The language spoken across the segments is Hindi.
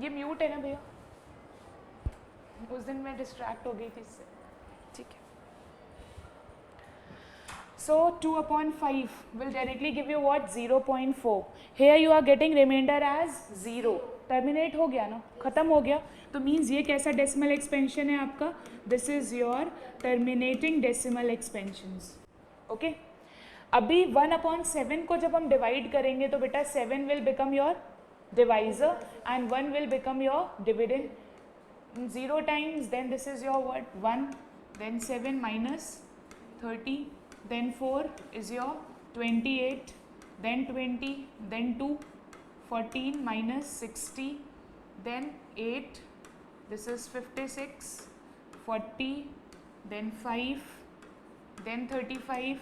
ये म्यूट है ना भैया, उस दिन मैं डिस्ट्रैक्ट हो गई थी इससे, ठीक है. So 2/5 will directly give you what? 0.4. Here you are getting remainder as 0. Terminate हो गया ना, खत्म हो गया. तो मीन्स ये कैसा डेसिमल एक्सपेंशन है आपका? This is your terminating decimal expansions. Okay. अभी 1/7 को जब हम डिवाइड करेंगे तो बेटा 7 will become your divisor and 1 will become your dividend. 0 times, then this is your what? 1, then 7 minus 30, then 4 is your 28, then 20, then 2, 14 minus 60, then 8, this is 56, 40, then 5, then 35,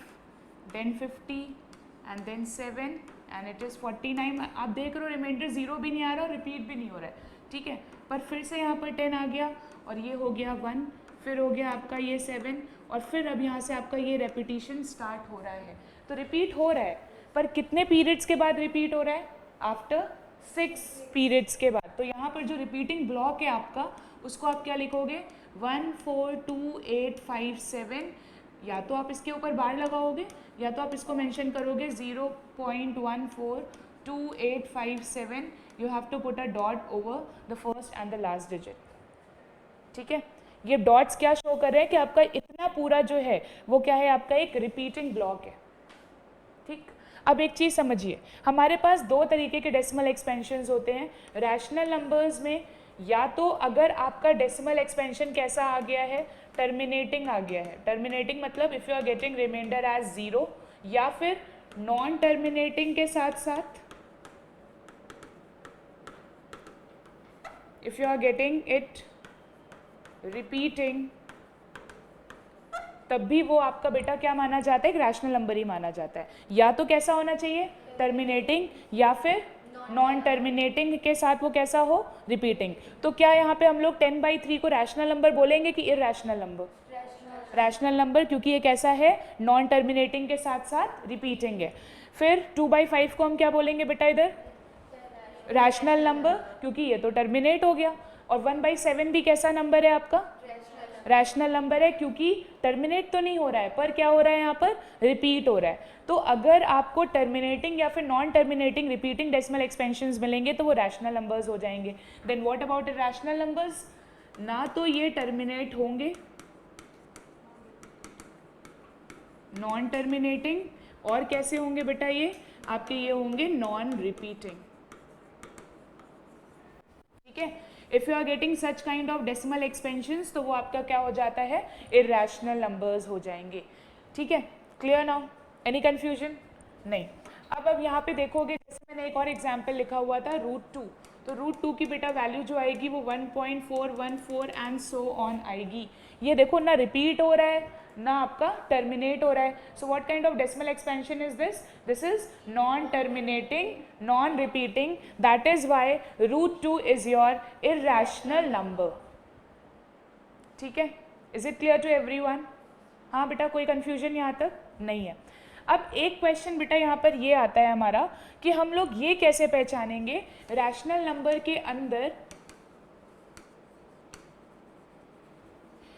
then 50 and then 7 and it is 49. आप देख रहे हो रिमाइंडर 0 भी नहीं आ रहा और रिपीट भी नहीं हो रहा है, ठीक है. पर फिर से यहाँ पर 10 आ गया और ये हो गया 1, फिर हो गया आपका ये 7 और फिर अब यहाँ से आपका ये रेपिटेशन स्टार्ट हो रहा है. तो रिपीट हो रहा है, पर कितने पीरियड्स के बाद रिपीट हो रहा है? आफ्टर 6 पीरियड्स के बाद. तो यहाँ पर जो रिपीटिंग ब्लॉक है आपका, उसको आप क्या लिखोगे? 1 4 2 8 5 7. या तो आप इसके ऊपर बार लगाओगे या तो आप इसको मेंशन करोगे 0.142857. You have to put a dot over the first and the last digit. ठीक है. ये डॉट्स क्या शो कर रहे हैं कि आपका इतना पूरा जो है वो क्या है? आपका एक रिपीटिंग ब्लॉक है. ठीक. अब एक चीज़ समझिए, हमारे पास दो तरीके के डेसिमल एक्सपेंशंस होते हैं. रैशनल नंबर्स में या तो अगर आपका डेसिमल एक्सपेंशन कैसा आ गया है? टर्मिनेटिंग आ गया है. टर्मिनेटिंग मतलब if you are getting remainder as 0, या फिर नॉन टर्मिनेटिंग के साथ साथ if you are getting it repeating, तब भी वो आपका बेटा क्या माना जाता है? एक रैशनल नंबर ही माना जाता है. या तो कैसा होना चाहिए? टर्मिनेटिंग, या फिर नॉन टर्मिनेटिंग के साथ वो कैसा हो? रिपीटिंग. तो क्या यहाँ पे हम लोग 10/3 को रैशनल नंबर बोलेंगे कि इरैशनल नंबर? रैशनल नंबर, क्योंकि ये कैसा है? नॉन टर्मिनेटिंग के साथ साथ रिपीटिंग है. फिर 2/5 को हम क्या बोलेंगे बेटा इधर? रैशनल नंबर, क्योंकि ये तो टर्मिनेट हो गया. और 1/7 भी कैसा नंबर है आपका? रैशनल नंबर है, क्योंकि टर्मिनेट तो नहीं हो रहा है पर क्या हो रहा है यहाँ पर? रिपीट हो रहा है. तो अगर आपको टर्मिनेटिंग या फिर non terminating repeating decimal expansions मिलेंगे तो वो रैशनल नंबर्स हो जाएंगे. Then what about irrational numbers? ना तो ये टर्मिनेट होंगे, नॉन टर्मिनेटिंग, और कैसे होंगे बेटा ये आपके? ये होंगे नॉन रिपीटिंग. ठीक है. If you are getting such kind of decimal expansions तो वो आपका क्या हो जाता है? इरैशनल नंबर्स हो जाएंगे. ठीक है. Clear now? Any confusion? नहीं. अब यहाँ पे देखोगे, जैसे मैंने एक और एग्जाम्पल लिखा हुआ था √2. तो √2 की बेटा वैल्यू जो आएगी वो 1.414 एंड सो ऑन आएगी. ये देखो ना रिपीट हो रहा है ना आपका टर्मिनेट हो रहा है. So what kind of decimal expansion is this? This is non terminating, non repeating. That is why √2 is your irrational number. ठीक है. Is it clear to everyone? हाँ बेटा, कोई कंफ्यूजन यहाँ तक नहीं है. अब एक क्वेश्चन बेटा यहाँ पर ये आता है हमारा कि हम लोग ये कैसे पहचानेंगे रैशनल नंबर के अंदर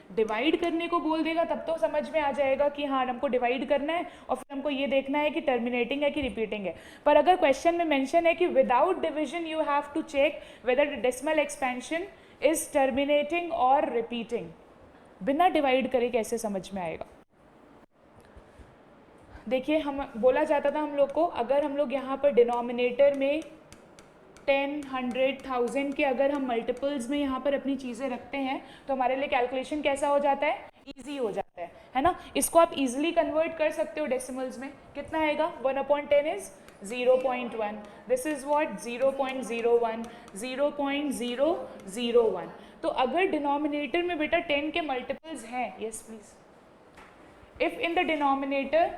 डिवाइड करने को बोल देगा तब तो समझ में आ जाएगा कि हाँ हमको डिवाइड करना है और फिर हमको ये देखना है कि टर्मिनेटिंग है कि रिपीटिंग है. पर अगर क्वेश्चन में मेंशन है कि without division you have to check whether decimal expansion is terminating और रिपीटिंग, बिना डिवाइड करे कैसे समझ में आएगा? देखिए, हम बोला जाता था हम लोग को, अगर हम लोग यहाँ पर डिनोमिनेटर में 10, 100, 1000 के अगर हम मल्टीपल्स में यहाँ पर अपनी चीज़ें रखते हैं तो हमारे लिए कैलकुलेशन कैसा हो जाता है? ईजी हो जाता है ना. इसको आप इजीली कन्वर्ट कर सकते हो डेसिमल्स में. कितना आएगा? 1/10 इज 0.1. This is what? 0.01, 0.001. तो अगर डिनोमिनेटर में बेटा 10 के मल्टीपल्स हैं, yes please, if in the denominator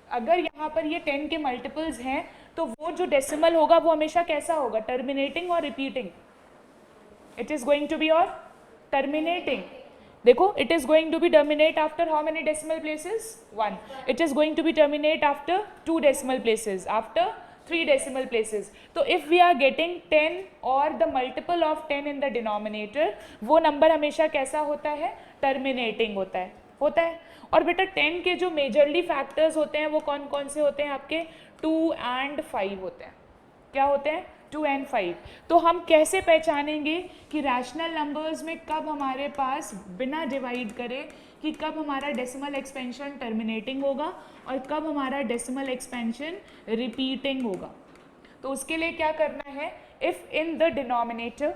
अगर यहाँ पर ये 10 के मल्टीपल्स हैं तो वो जो डेसिमल होगा वो हमेशा कैसा होगा? टर्मिनेटिंग और repeating? It is going to be और टर्मिनेटिंग. देखो, it is going to be terminate after how many decimal places? 1. It is going to be terminate after 2 decimal places, after 3 decimal places. तो if we are getting 10 or the multiple of 10 in the denominator, वो नंबर हमेशा कैसा होता है, टर्मिनेटिंग होता है। और बेटा 10 के जो मेजरली फैक्टर्स होते हैं वो कौन कौन से होते हैं आपके, 2 and 5 होते हैं। क्या होते हैं, 2 and 5। तो हम कैसे पहचानेंगे कि रैशनल नंबर्स में कब हमारे पास बिना डिवाइड करे कि कब हमारा डेसिमल एक्सपेंशन टर्मिनेटिंग होगा और कब हमारा डेसिमल एक्सपेंशन रिपीटिंग होगा। तो उसके लिए क्या करना है, इफ़ इन द डिनोमिनेटर,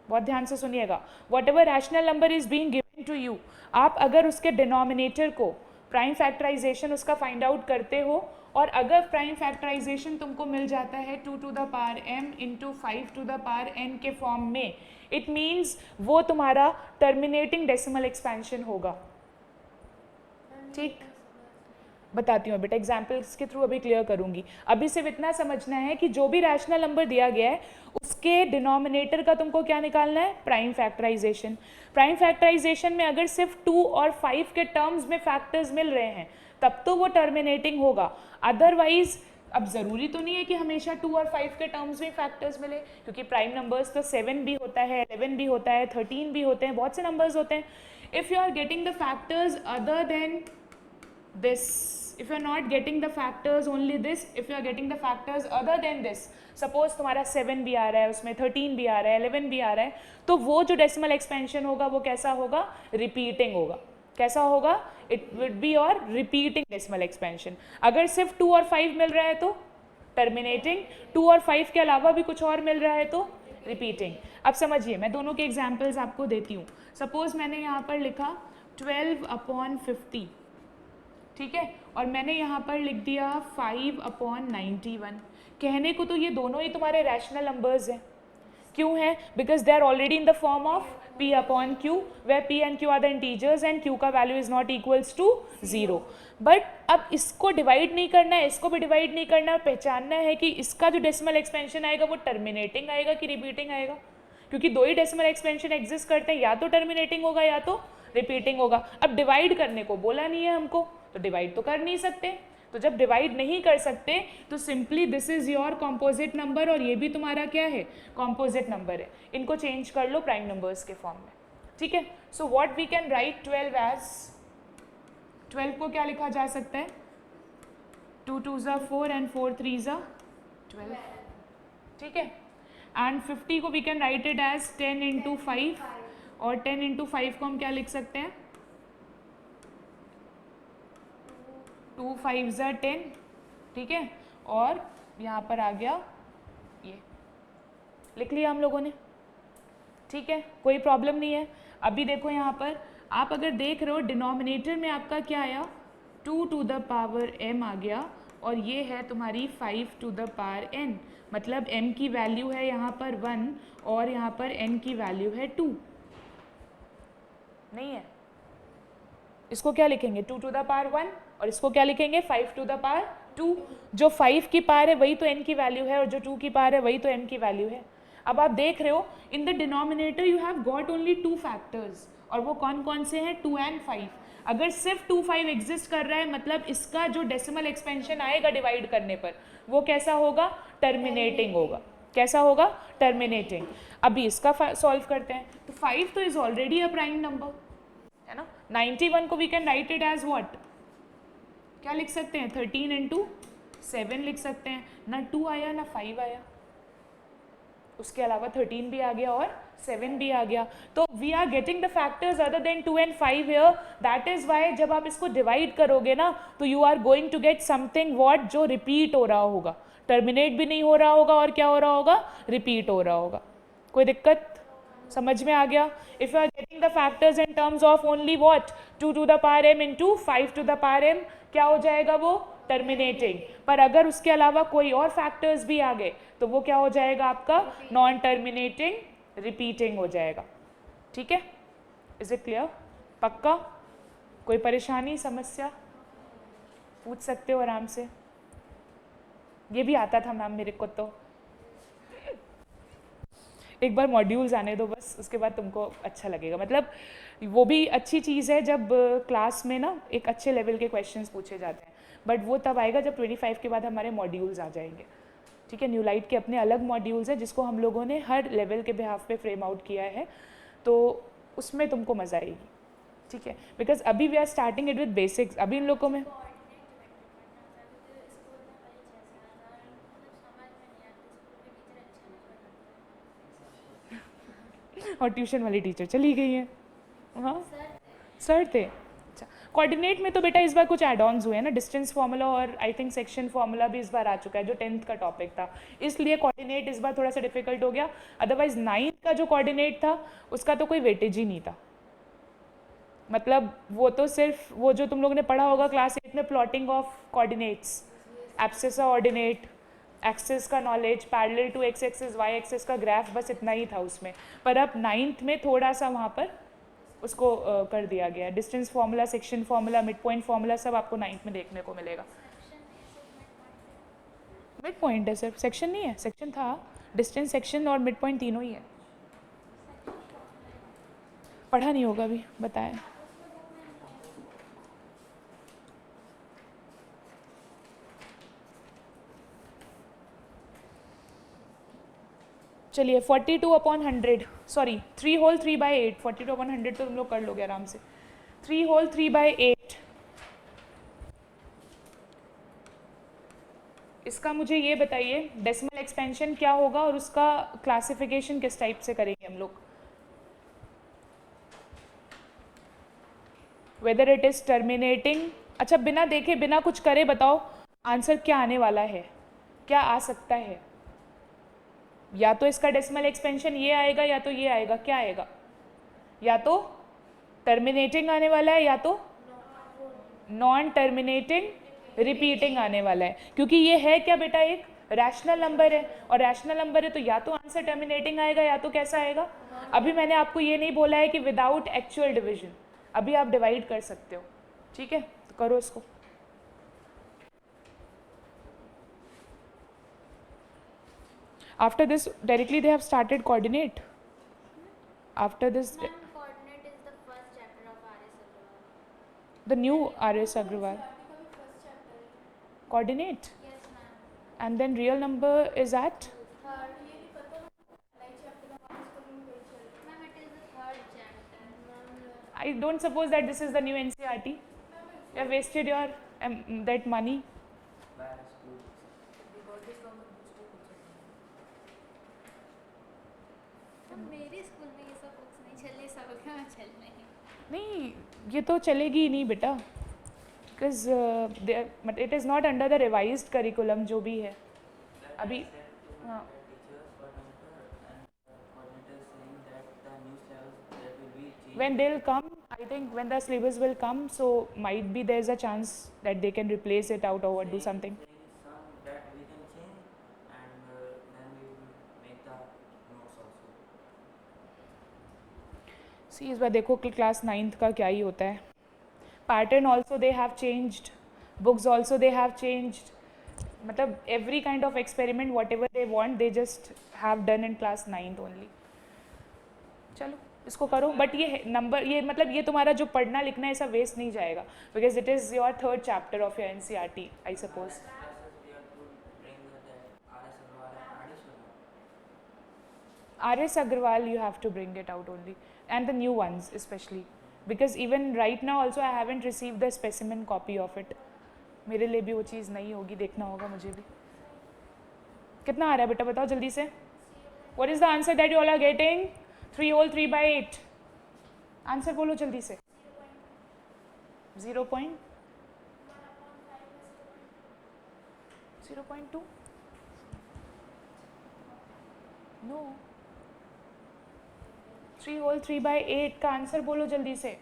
बहुत ध्यान से सुनिएगा, whatever rational number is being given to you, आप अगर उसके डिनोमिनेटर को प्राइम फैक्टराइजेशन उसका फाइंड आउट करते हो और अगर प्राइम फैक्टराइजेशन तुमको मिल जाता है 2 to the power m into 5 to the power n के फॉर्म में, इट मीन्स वो तुम्हारा टर्मिनेटिंग डेसिमल एक्सपेंशन होगा। ठीक, बताती हूँ बेटा, एग्जाम्पल्स के थ्रू अभी क्लियर करूँगी। अभी सिर्फ इतना समझना है कि जो भी रैशनल नंबर दिया गया है उसके डिनोमिनेटर का तुमको क्या निकालना है, प्राइम फैक्टराइजेशन। प्राइम फैक्टराइजेशन में अगर सिर्फ 2 और 5 के टर्म्स में फैक्टर्स मिल रहे हैं तब तो वो टर्मिनेटिंग होगा, अदरवाइज अब ज़रूरी तो नहीं है कि हमेशा 2 और 5 के टर्म्स में फैक्टर्स मिले, क्योंकि प्राइम नंबर्स तो 7 भी होता है, 11 भी होता है, 13 भी होते हैं, बहुत से नंबर्स होते हैं। If you are getting the factors other than this, if you are not getting the factors only this, if you are getting the factors other than this, suppose तुम्हारा 7 भी आ रहा है, उसमें 13 भी आ रहा है, 11 भी आ रहा है, तो वो जो डेसिमल एक्सपेंशन होगा वो कैसा होगा, रिपीटिंग होगा। कैसा होगा, इट वुड बी और रिपीटिंग डेसिमल एक्सपेंशन। अगर सिर्फ 2 और 5 मिल रहा है तो टर्मिनेटिंग, 2 और 5 के अलावा भी कुछ और मिल रहा है तो रिपीटिंग। अब समझिए, मैं दोनों के एग्जाम्पल्स आपको देती हूँ। सपोज मैंने यहाँ पर लिखा 12/50, ठीक है, और मैंने यहाँ पर लिख दिया 5/91। कहने को तो ये दोनों ही तुम्हारे रैशनल नंबर्स हैं। क्यों है, because they are already in the form of p/q, where p and q are the integers and q का value is not equals to 0। But अब इसको डिवाइड नहीं करना है, इसको भी डिवाइड नहीं करना है, पहचानना है कि इसका जो डेसिमल एक्सपेंशन आएगा वो टर्मिनेटिंग आएगा कि रिपीटिंग आएगा, क्योंकि दो ही डेसिमल एक्सपेंशन एग्जिस्ट करते हैं, या तो टर्मिनेटिंग होगा या तो रिपीटिंग होगा। अब डिवाइड करने को बोला नहीं है हमको, तो डिवाइड तो कर नहीं सकते। तो जब डिवाइड नहीं कर सकते तो simply this is your composite number और ये भी तुम्हारा क्या है, कॉम्पोजिट नंबर है। इनको चेंज कर लो प्राइम नंबर्स के फॉर्म में, ठीक है। So what we can write 12 as, 12 को क्या लिखा जा सकता है, 2 2s are 4 and 4 3s are 12, ठीक है। एंड 50 को we can write it as 10 into 5, और 10 into 5 को हम क्या लिख सकते हैं, 2 5s are 10, ठीक है। और यहाँ पर आ गया ये, लिख लिया हम लोगों ने, ठीक है, कोई प्रॉब्लम नहीं है। अभी देखो यहाँ पर आप अगर देख रहे हो डिनोमिनेटर में आपका क्या आया, 2 to the power m आ गया, और ये है तुम्हारी 5 to the power n, मतलब m की वैल्यू है यहाँ पर 1 और यहाँ पर n की वैल्यू है 2, नहीं है। इसको क्या लिखेंगे, 2 to the power 1, और इसको क्या लिखेंगे, 5 to the power 2। जो 5 की पावर है वही तो n की वैल्यू है, और जो 2 की पावर है वही तो m की वैल्यू है। अब आप देख रहे हो in the denominator you have got only 2 factors, और वो कौन कौन से हैं, 2 and 5। अगर सिर्फ 2 5 एग्जिस्ट कर रहा है, मतलब इसका जो डेसिमल एक्सपेंशन आएगा डिवाइड करने पर वो कैसा होगा, टर्मिनेटिंग होगा। कैसा होगा, टर्मिनेटिंग। अभी इसका सॉल्व करते हैं। तो 5 तो is already a prime number, है ना। 91 को we can write it as what, क्या लिख सकते हैं, 13 into 7 लिख सकते हैं। ना 2 आया ना 5 आया, उसके अलावा 13 भी आ गया और 7 भी आ गया। तो we are getting the factors other than 2 and 5 here. That is why जब आप इसको डिवाइड करोगे ना तो you are going to get something what, जो रिपीट हो रहा होगा, टर्मिनेट भी नहीं हो रहा होगा, और क्या हो रहा होगा, रिपीट हो रहा होगा। कोई दिक्कत, समझ में आ गया। If you are getting the factors in terms of only what, 2 to the power m into 5 to the power m, क्या हो जाएगा वो, टर्मिनेटिंग। पर अगर उसके अलावा कोई और फैक्टर्स भी आ गए तो वो क्या हो जाएगा आपका, नॉन टर्मिनेटिंग, रिपीटिंग हो जाएगा, ठीक है। इज इट क्लियर, पक्का। कोई परेशानी, समस्या पूछ सकते हो आराम से। ये भी आता था मैम मेरे को, तो एक बार मॉड्यूल्स आने दो बस, उसके बाद तुमको अच्छा लगेगा। मतलब वो भी अच्छी चीज़ है जब क्लास में ना एक अच्छे लेवल के क्वेश्चंस पूछे जाते हैं, बट वो तब आएगा जब 25 के बाद हमारे मॉड्यूल्स आ जाएंगे। ठीक है, न्यू लाइट के अपने अलग मॉड्यूल्स हैं जिसको हम लोगों ने हर लेवल के बिहाफ पे फ्रेम आउट किया है, तो उसमें तुमको मज़ा आएगी, ठीक है, बिकॉज अभी we are starting it with basics. अभी इन लोगों में और ट्यूशन वाली टीचर चली गई हैं। हाँ सर थे। अच्छा, कोऑर्डिनेट में तो बेटा इस बार कुछ एड ऑन्स हुए हैं ना, डिस्टेंस फार्मूला और आई थिंक सेक्शन फार्मूला भी इस बार आ चुका है जो 10th का टॉपिक था, इसलिए कोऑर्डिनेट इस बार थोड़ा सा डिफिकल्ट हो गया। अदरवाइज 9th का जो कोऑर्डिनेट था उसका तो कोई वेटेज ही नहीं था, मतलब वो तो सिर्फ वो जो तुम लोगों ने पढ़ा होगा क्लास 8 में, plotting of coordinates, abscissa ordinate, axis का knowledge, parallel to X axis Y axis का ग्राफ, बस इतना ही था उसमें। पर अब 9th में थोड़ा सा वहाँ पर उसको कर दिया गया है, distance formula, section formula, mid point formula सब आपको 9th में देखने को मिलेगा। मिड पॉइंट है सिर्फ, सेक्शन नहीं है, सेक्शन था, डिस्टेंस, सेक्शन और मिड पॉइंट तीनों ही है। पढ़ा नहीं होगा अभी, बताएं। चलिए 42/100, सॉरी 3 होल 3/8, 42/100 तो तुम लोग कर लोगे आराम से। 3 होल 3/8, इसका मुझे ये बताइए डेसिमल एक्सपेंशन क्या होगा और उसका क्लासिफिकेशन किस टाइप से करेंगे हम लोग। वेदर इट इज टर्मिनेटिंग, अच्छा बिना देखे बिना कुछ करे बताओ आंसर क्या आने वाला है, क्या आ सकता है। या तो इसका डेसिमल एक्सपेंशन ये आएगा या तो ये आएगा, क्या आएगा, या तो टर्मिनेटिंग आने वाला है या तो नॉन टर्मिनेटिंग रिपीटिंग आने वाला है, क्योंकि ये है क्या बेटा एक रैशनल नंबर है, और रैशनल नंबर है तो या तो आंसर टर्मिनेटिंग आएगा या तो कैसा आएगा। अभी मैंने आपको ये नहीं बोला है कि विदाउट एक्चुअल डिविजन, अभी आप डिवाइड कर सकते हो, ठीक है, तो करो इसको। After this, directly they have started coordinate. After this, Ma'am, coordinate is the first chapter of R.S. Agrawal. the new R.S. Agrawal. Coordinate. Yes, ma'am. And then real number is at? Third. Ma'am, it is the third chapter. I don't suppose that this is the new NCERT. You have wasted your that money. मेरे स्कूल में ये सब बुक्स नहीं चल रही, सब कहाँ चल रहे हैं। नहीं, ये तो चलेगी ही नहीं बेटा, because it is not under the revised curriculum जो भी है अभी। हाँ when they'll come, I think when the syllabus will come, so might be there's a chance that they can replace it out or do something. That we can change, and then we will make the notes also. See, इस बार देखो कि क्लास 9th का क्या ही होता है। Pattern also they have changed, books also they have changed, मतलब every kind of experiment whatever they want they just have done in class 9th only. चलो इसको करो, बट ये नंबर ये मतलब ये तुम्हारा जो पढ़ना लिखना है ऐसा वेस्ट नहीं जाएगा, because it is your third chapter of your NCERT I suppose. R.S. Agrawal you have to bring it out only, and the new ones especially, because even right now also I haven't received the specimen copy of it. मेरे लिए भी वो चीज़ नहीं होगी, देखना होगा मुझे भी। कितना आ रहा है बेटा बताओ जल्दी से। What is the answer that you all are getting? 3 whole 3/8, answer बोलो जल्दी से। 0.02, नो 3 whole 3/8 का आंसर बोलो जल्दी से।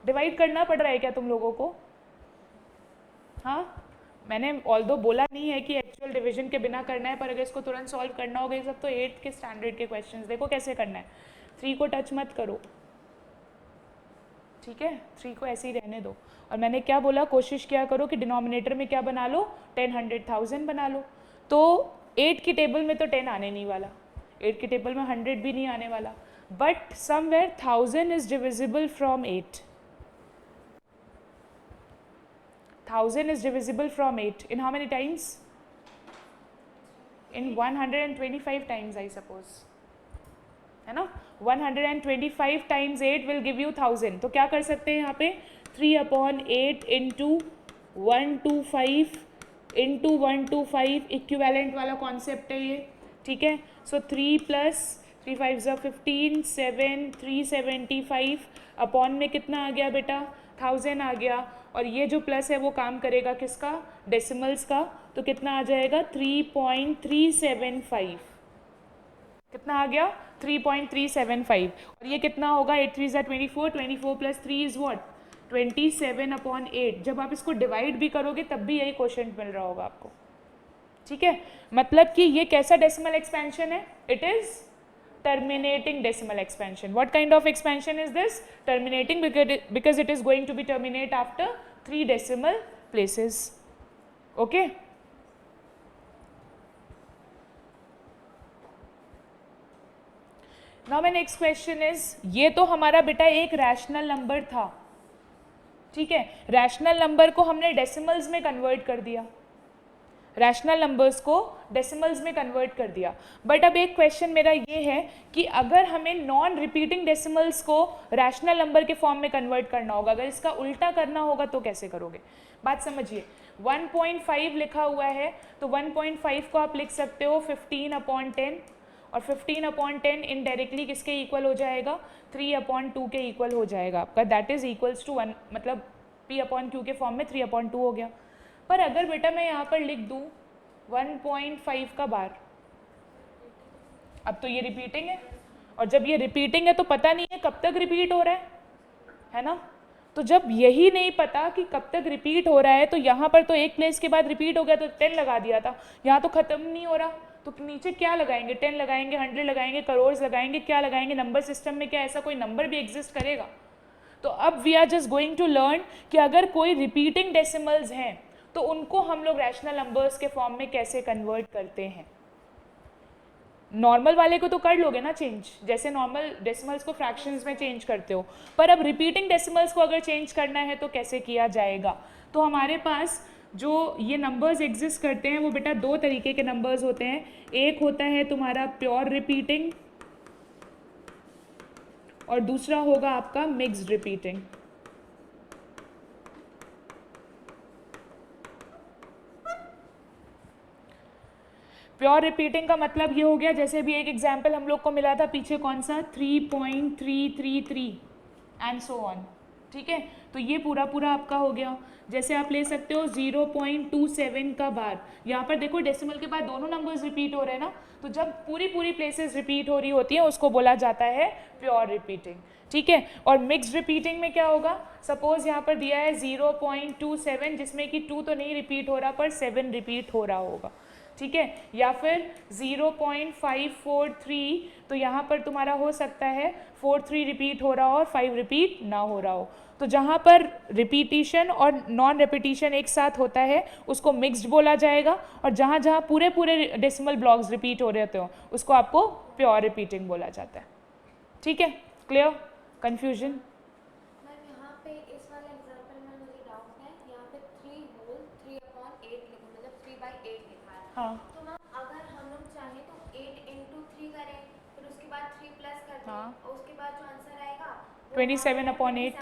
डिवाइड करना पड़ रहा है क्या तुम लोगों को? हाँ, मैंने ऑल्दो बोला नहीं है कि एक्चुअल डिवीजन के बिना करना है, पर अगर इसको तुरंत सॉल्व करना होगा, ये सब तो 8th के स्टैंडर्ड के क्वेश्चंस, देखो कैसे करना है। 3 को टच मत करो, ठीक है, 3 को ऐसे ही रहने दो। और मैंने क्या बोला, कोशिश किया करो कि डिनोमिनेटर में क्या बना लो, 10, 100, 1000 बना लो। तो 8 की टेबल में तो 10 आने नहीं वाला, 8 की टेबल में 100 भी नहीं आने वाला, but somewhere 1000 is divisible from 8, 1000 is divisible from 8 in how many times? in 125 times I suppose, है ना. 125 times 8 will give you 1000. तो क्या कर सकते हैं यहाँ पे 3/8 into 125 into 125 इक्विवेलेंट वाला कॉन्सेप्ट है ये. ठीक है. सो 3 + 3 5 15 7 375 अपॉन में कितना आ गया बेटा 1000 आ गया. और ये जो प्लस है वो काम करेगा किसका डेसिमल्स का. तो कितना आ जाएगा 3.375. कितना आ गया 3.375. और ये कितना होगा 8 3 24 24 + 3 इज व्हाट 27/8. जब आप इसको डिवाइड भी करोगे तब भी यही क्वोशंट मिल रहा होगा आपको. ठीक है. मतलब कि ये कैसा डेसिमल एक्सपेंशन है. It is terminating decimal expansion. What kind of expansion is this? Terminating because it is going to be terminate after 3 decimal places. Okay. Now my next question is, ये तो हमारा बेटा एक रैशनल नंबर था. ठीक है. रैशनल नंबर को हमने डेसिमल्स में कन्वर्ट कर दिया. रैशनल नंबर्स को डेसिमल्स में कन्वर्ट कर दिया. बट अब एक क्वेश्चन मेरा ये है कि अगर हमें नॉन रिपीटिंग डेसिमल्स को रैशनल नंबर के फॉर्म में कन्वर्ट करना होगा, अगर इसका उल्टा करना होगा तो कैसे करोगे. बात समझिए. 1.5 लिखा हुआ है तो 1.5 को आप लिख सकते हो 15/10 और 15/10 इनडायरेक्टली किसके इक्वल हो जाएगा 3/2 के इक्वल हो जाएगा आपका. दैट इज इक्वल्स टू 1 मतलब P/Q के फॉर्म में 3/2 हो गया. पर अगर बेटा मैं यहाँ पर लिख दूँ 1.5 का बार, अब तो ये रिपीटिंग है. और जब ये रिपीटिंग है तो पता नहीं है कब तक रिपीट हो रहा है ना. तो जब यही नहीं पता कि कब तक रिपीट हो रहा है तो यहाँ पर तो एक प्लेस के बाद रिपीट हो गया तो 10 लगा दिया था. यहाँ तो ख़त्म नहीं हो रहा तो नीचे क्या लगाएंगे 10 लगाएंगे 100 लगाएंगे करोड़ लगाएंगे क्या लगाएंगे. नंबर सिस्टम में क्या ऐसा कोई नंबर भी एग्जिस्ट करेगा. तो अब we are just going to learn कि अगर कोई रिपीटिंग डेसिमल्स हैं तो उनको हम लोग रैशनल नंबर्स के फॉर्म में कैसे कन्वर्ट करते हैं. नॉर्मल वाले को तो कर लोगे ना चेंज, जैसे नॉर्मल डेसिमल्स को फ्रैक्शंस में चेंज करते हो. पर अब रिपीटिंग डेसिमल्स को अगर चेंज करना है तो कैसे किया जाएगा. तो हमारे पास जो ये नंबर्स एग्जिस्ट करते हैं वो बेटा दो तरीके के नंबर्स होते हैं. एक होता है तुम्हारा प्योर रिपीटिंग और दूसरा होगा आपका मिक्स्ड रिपीटिंग. प्योर रिपीटिंग का मतलब ये हो गया, जैसे भी एक एग्जाम्पल हम लोग को मिला था पीछे कौन सा 3.333 एंड सो ऑन. ठीक है. तो ये पूरा पूरा आपका हो गया. जैसे आप ले सकते हो 0.27 का बार. यहाँ पर देखो डेसिमल के बाद दोनों नंबर्स रिपीट हो रहे हैं ना. तो जब पूरी पूरी प्लेसेस रिपीट हो रही होती हैं उसको बोला जाता है प्योर रिपीटिंग. ठीक है. और मिक्स्ड रिपीटिंग में क्या होगा, सपोज यहाँ पर दिया है 0.27 जिसमें कि 2 तो नहीं रिपीट हो रहा पर 7 रिपीट हो रहा होगा. ठीक है. या फिर 0.543 तो यहाँ पर तुम्हारा हो सकता है 4 रिपीट हो रहा हो और 5 रिपीट ना हो रहा हो. तो जहाँ पर रिपीटिशन और नॉन रिपीटिशन एक साथ होता है उसको मिक्स्ड बोला जाएगा. और जहाँ जहाँ पूरे पूरे डेसिमल ब्लॉक्स रिपीट हो रहे होते हो उसको आपको प्योर रिपीटिंग बोला जाता है. ठीक है. क्लियर. कन्फ्यूजन. मैम यहाँ पे इस वाले एग्जांपल में मुझे डाउट है. यहाँ पे 3 होल 3/8 लिखा मतलब 3/8 लिखा है. हाँ. तो मैम अगर हम लोग चाहें तो 8 into 3 करें फिर उसके बाद 3 प्लस कर दें हाँ. और उसके बाद जो आंसर आएगा 27/8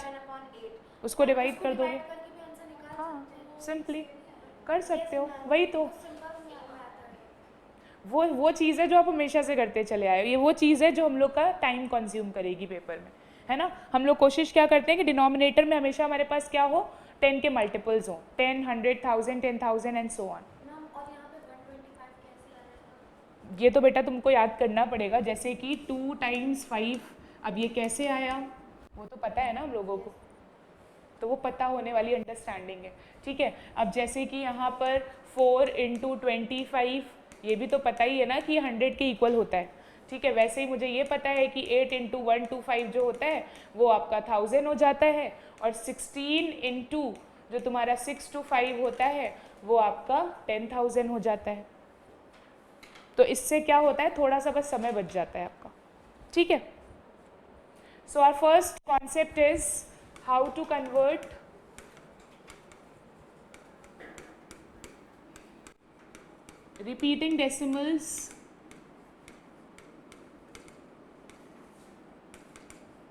उसको डिवाइड कर दोगे. करके भी आंसर निकाल हाँ सकते हैं. सिंपली कर सकते हो. वही तो सिंपल में आता है. वो चीज़ है जो आप हमेशा से करते चले आए हो. ये वो चीज़ है जो हम लोग का टाइम कंज्यूम करेगी पेपर में, है ना. हम लोग कोशिश क्या करते हैं कि डिनोमिनेटर में हमेशा हमारे पास क्या हो 10 के मल्टीपल्स हो 10 100 1000 10,000 एंड सो ऑन. मैम और यहाँ पे 125 कैसे आएगा. ये तो बेटा तुमको याद करना पड़ेगा. जैसे कि 2 × 5 अब ये कैसे आया वो तो पता है ना हम लोगों को, तो वो पता होने वाली अंडरस्टैंडिंग है. ठीक है. अब जैसे कि यहाँ पर 4 × 25 ये भी तो पता ही है ना कि 100 के इक्वल होता है. ठीक है. वैसे ही मुझे ये पता है कि 8 × 125 जो होता है वो आपका 1000 हो जाता है. और 16 × जो तुम्हारा 6 to 5 होता है वो आपका 10,000 हो जाता है. तो इससे क्या होता है थोड़ा सा बस समय बच जाता है आपका. ठीक है. So our first concept is how to convert repeating decimals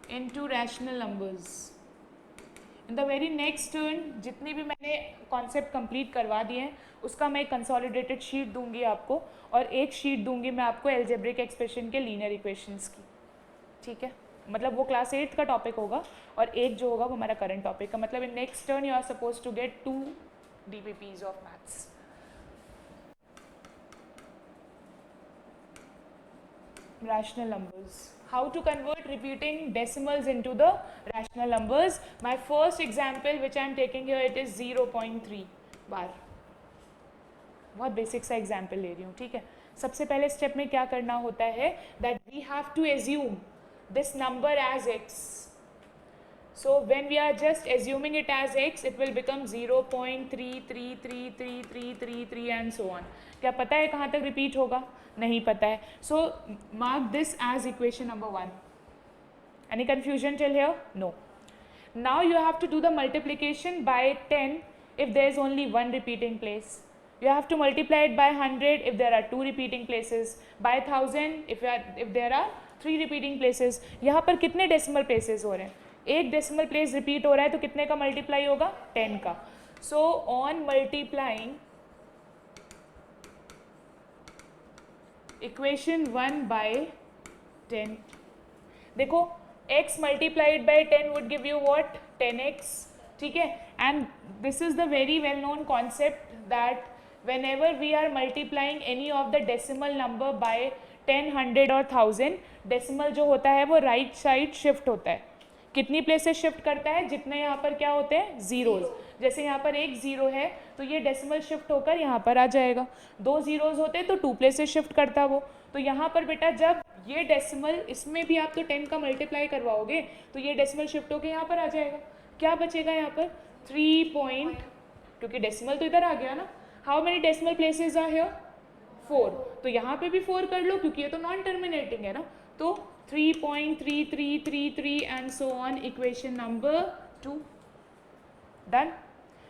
into rational numbers. In the very next turn जितनी भी मैंने कॉन्सेप्ट कंप्लीट करवा दिए हैं उसका मैं एक कंसोलिडेटेड शीट दूंगी आपको, और एक शीट दूंगी मैं आपको एल्जेब्रिक एक्सप्रेशन के लीनियर इक्वेशंस की, ठीक है। मतलब वो क्लास 8 का टॉपिक होगा और एक जो होगा वो हमारा करंट टॉपिक का। मतलब in next turn you are suppose to get 2 DPPs of maths. Rational numbers. How to convert repeating decimals into the rational numbers? My first example which I am taking here, it is 0.3 बार। बहुत बेसिक सा एग्जाम्पल ले रही हूँ, ठीक है। सबसे पहले स्टेप में क्या करना होता है, that we have to assume this number as x. So when we are just assuming it as x, it will become 0.333333 and so on. क्या पता है कहाँ तक रिपीट होगा? नहीं पता है. So mark this as equation number 1. Any confusion till here? No. Now you have to do the multiplication by 10 if there is only one repeating place. You have to multiply it by 100 if there are 2 repeating places, by 1000 if there are 3 repeating places. यहाँ पर कितने decimal places हो रहे हैं? एक decimal place repeat हो रहा है तो कितने का multiply होगा? 10 का. So on multiplying equation 1 by 10, देखो x multiplied by 10 would give you what? 10x, ठीक है. And this is the very well known concept that whenever we are multiplying any of the decimal number by 10, 100 और 1000, decimal जो होता है वो right side shift होता है. कितनी प्लेसेस शिफ्ट करता है? जितने यहाँ पर क्या होते हैं? जीरोज. जैसे यहाँ पर एक जीरो है तो ये डेसिमल शिफ्ट होकर यहाँ पर आ जाएगा. 2 जीरोज होते हैं तो 2 प्लेसेस शिफ्ट करता वो. तो यहाँ पर बेटा जब ये डेसिमल, इसमें भी आप तो 10 का मल्टीप्लाई करवाओगे तो ये डेसिमल शिफ्ट होकर यहाँ पर आ जाएगा. क्या बचेगा यहाँ पर? 3 पॉइंट, क्योंकि डेसिमल तो इधर आ गया ना. How many decimal places are here? 4. तो यहाँ पे भी 4 कर लो क्योंकि ये तो नॉन टर्मिनेटिंग है ना. तो 3.3333 and so on, equation number 2. Done.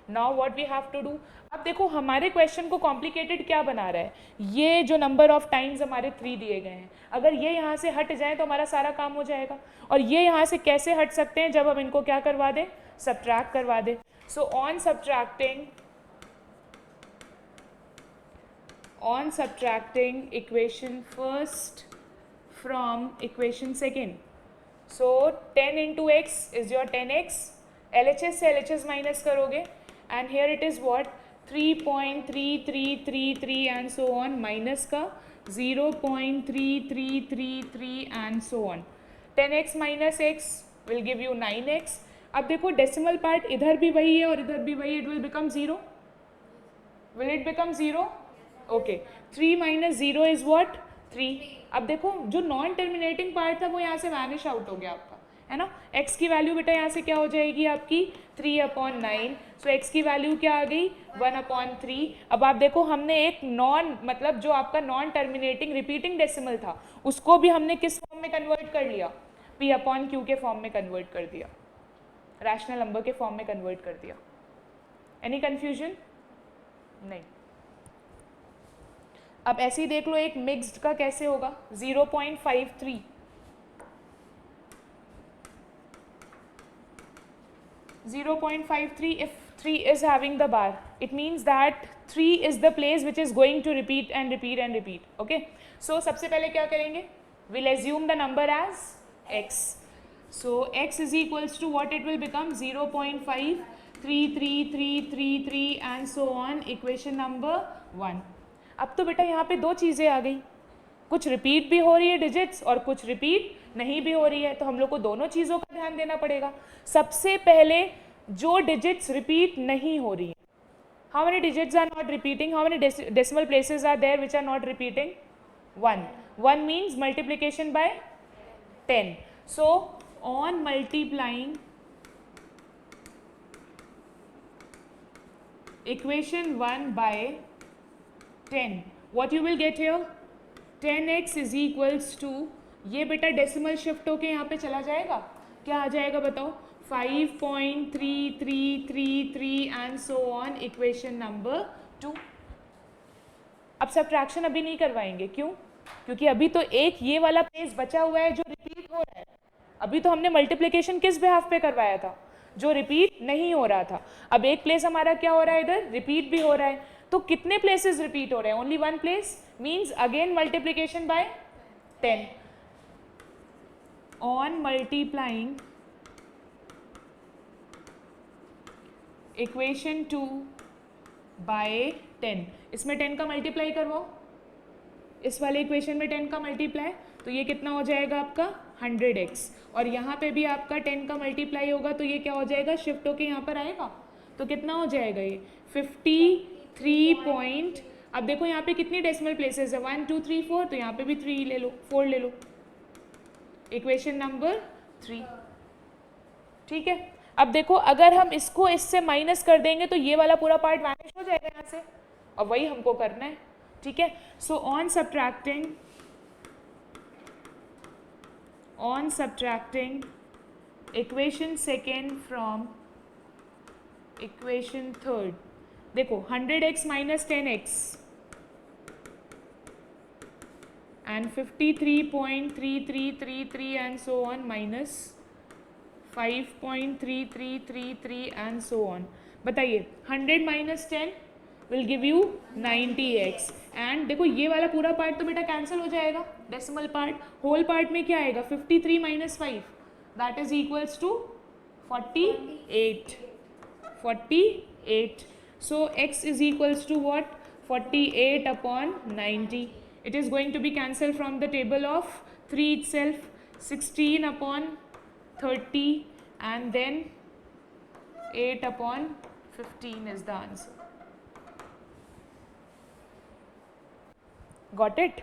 Now what we have to do? अब देखो हमारे क्वेश्चन को कॉम्प्लिकेटेड क्या बना रहा है, ये जो नंबर ऑफ टाइम्स हमारे 3 दिए गए हैं, अगर ये यहाँ से हट जाए तो हमारा सारा काम हो जाएगा. और ये यहाँ से कैसे हट सकते हैं? जब हम इनको क्या करवा दें? सब्ट्रैक्ट करवा दें. सो on subtracting equation first from equation second. So 10 into x is your 10x. LHS से LHS minus करोगे and here it is what? 3.3333 and so on minus का 0.3333 and so on. 10x minus x will give you 9x. अब देखो decimal part इधर भी वही है और इधर भी वही. It will become 0. Will it become 0? Okay. 3 minus 0 is what? 3. अब देखो जो नॉन टर्मिनेटिंग पार्ट था वो यहाँ से वैनिश आउट हो गया आपका, है ना. x की वैल्यू बेटा यहाँ से क्या हो जाएगी आपकी? 3/9. सो x की वैल्यू क्या आ गई? 1/3. अब आप देखो हमने एक नॉन, मतलब जो आपका नॉन टर्मिनेटिंग रिपीटिंग डेसिमल था उसको भी हमने किस फॉर्म में कन्वर्ट कर लिया? p/q के फॉर्म में कन्वर्ट कर दिया, रैशनल नंबर के फॉर्म में कन्वर्ट कर दिया. Any confusion? नहीं. अब ऐसे ही देख लो एक मिक्स्ड का कैसे होगा. 0.53. If 3 is having the bar, it means that 3 is the place which is going to repeat and repeat and repeat. Okay. So सबसे पहले क्या करेंगे? We'll assume the number as x. So x is equals to what it will become? 0.533333 and so on. Equation number 1. अब तो बेटा यहाँ पे दो चीज़ें आ गई, कुछ रिपीट भी हो रही है डिजिट्स और कुछ रिपीट नहीं भी हो रही है. तो हम लोग को दोनों चीज़ों का ध्यान देना पड़ेगा. सबसे पहले जो डिजिट्स रिपीट नहीं हो रही है, how many digits are not repeating? How many decimal places are there which are not repeating? 1. 1 means multiplication by 10. So on multiplying equation 1 by 10, what you will get here? 10x is equals to, ये बेटा डेसिमल शिफ्ट होके यहाँ पे चला जाएगा. क्या आ जाएगा बताओ? 5.3333 and so on. Equation number 2. अब सब्ट्रैक्शन अभी नहीं करवाएंगे, क्यों? क्योंकि अभी तो एक ये वाला प्लेस बचा हुआ है जो रिपीट हो रहा है। अभी तो हमने मल्टीप्लिकेशन किस बिहाफ पे करवाया था? जो रिपीट नहीं हो रहा था। अब एक प्लेस हमारा क्या हो रहा है, इधर रिपीट भी हो रहा है। तो कितने प्लेसेस रिपीट हो रहे हैं? Only one place, means again multiplication by 10. On multiplying equation 2 by 10, इसमें 10 का मल्टीप्लाई करवाओ, इस वाले इक्वेशन में 10 का मल्टीप्लाई, तो ये कितना हो जाएगा आपका 100x, और यहाँ पे भी आपका 10 का मल्टीप्लाई होगा तो ये क्या हो जाएगा, शिफ्ट होके यहाँ पर आएगा, तो कितना हो जाएगा ये 53 पॉइंट। अब देखो यहाँ पे कितनी डेसिमल प्लेसेस है, 1 2 3 4, तो यहाँ पे भी 3 ले लो, 4 ले लो, इक्वेशन नंबर 3। ठीक है, अब देखो अगर हम इसको इससे माइनस कर देंगे तो ये वाला पूरा पार्ट वैनिश हो जाएगा यहाँ से, और वही हमको करना है। ठीक है, so on subtracting equation second from equation third, देखो 100x minus 10x and 53.3333 and so on minus 5.3333 and so on। बताइए 100 minus 10 will give you 90x, and देखो ये वाला पूरा पार्ट तो बेटा कैंसिल हो जाएगा, डेसिमल पार्ट, होल पार्ट में क्या आएगा 53 minus 5, that is equals to 48। So x is equals to what? 48 upon 90. It is going to be cancelled from the table of 3 itself, 16 upon 30 and then 8 upon 15 is the answer. Got it?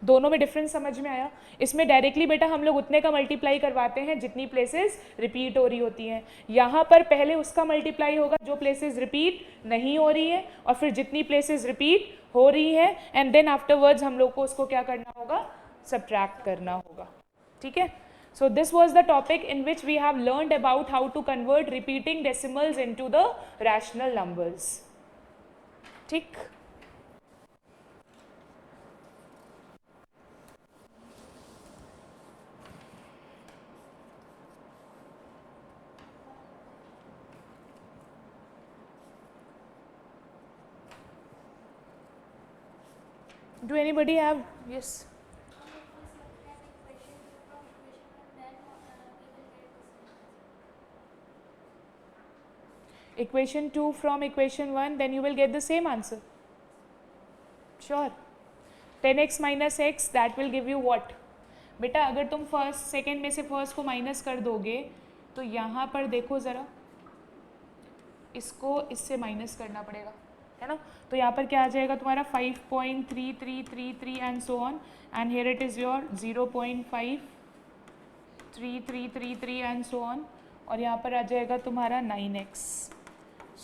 दोनों में डिफरेंस समझ में आया? इसमें डायरेक्टली बेटा हम लोग उतने का मल्टीप्लाई करवाते हैं जितनी प्लेसेस रिपीट हो रही होती हैं। यहाँ पर पहले उसका मल्टीप्लाई होगा जो प्लेसेस रिपीट नहीं हो रही है, और फिर जितनी प्लेसेस रिपीट हो रही है, एंड देन आफ्टरवर्ड्स हम लोग को उसको क्या करना होगा, सब्ट्रैक्ट करना होगा। ठीक है, so this was the topic in which we have learned about how to convert repeating decimals into the rational numbers. ठीक, do anybody have? Yes, equation 2 from equation 1, then you will get the same answer. Sure. 10x minus x, that will give you what? बेटा अगर तुम फर्स्ट सेकेंड में से फर्स्ट को माइनस कर दोगे तो यहाँ पर देखो ज़रा, इसको इससे माइनस करना पड़ेगा, है ना? तो यहाँ पर क्या आ जाएगा तुम्हारा 5.3333 and so on, and here it is your 0.53333 and so on, और यहाँ पर आ जाएगा तुम्हारा 9x।